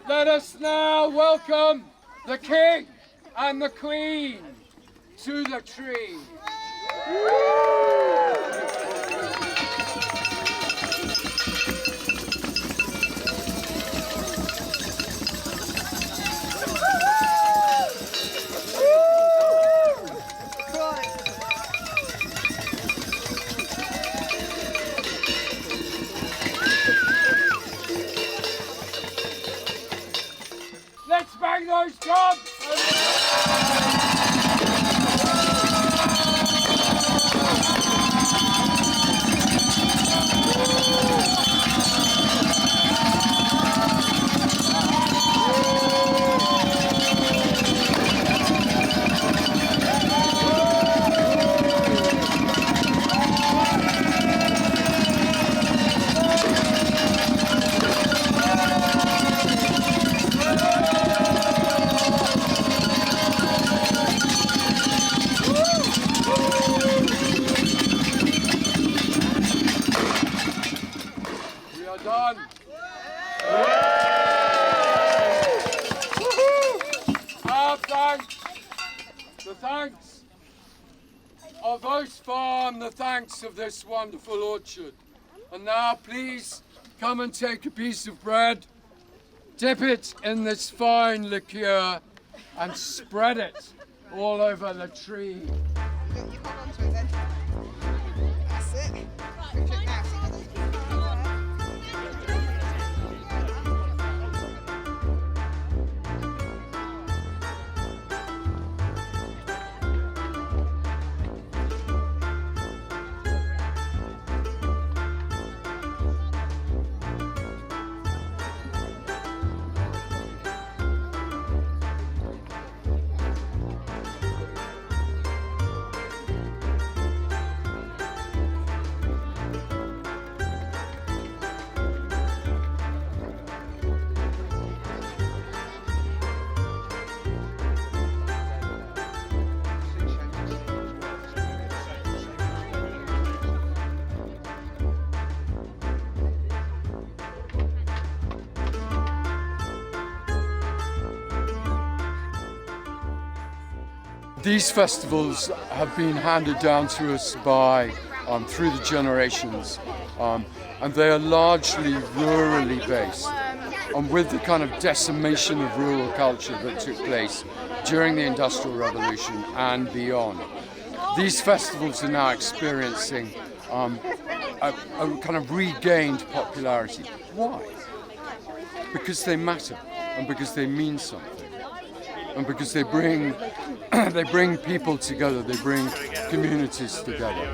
Let us now welcome the King and the Queen to the tree. Let's bang those drums! Done. Our thanks, the thanks of Oast Farm, the thanks of this wonderful orchard. And now please come and take a piece of bread, dip it in this fine liqueur and spread it all over the tree. You hold on to it then. That's it. These festivals have been handed down to us by through the generations, and they are largely rurally based. And with the kind of decimation of rural culture that took place during the Industrial Revolution and beyond, these festivals are now experiencing a kind of regained popularity. Why? Because they matter and because they mean something. And because they bring people together, they bring communities together.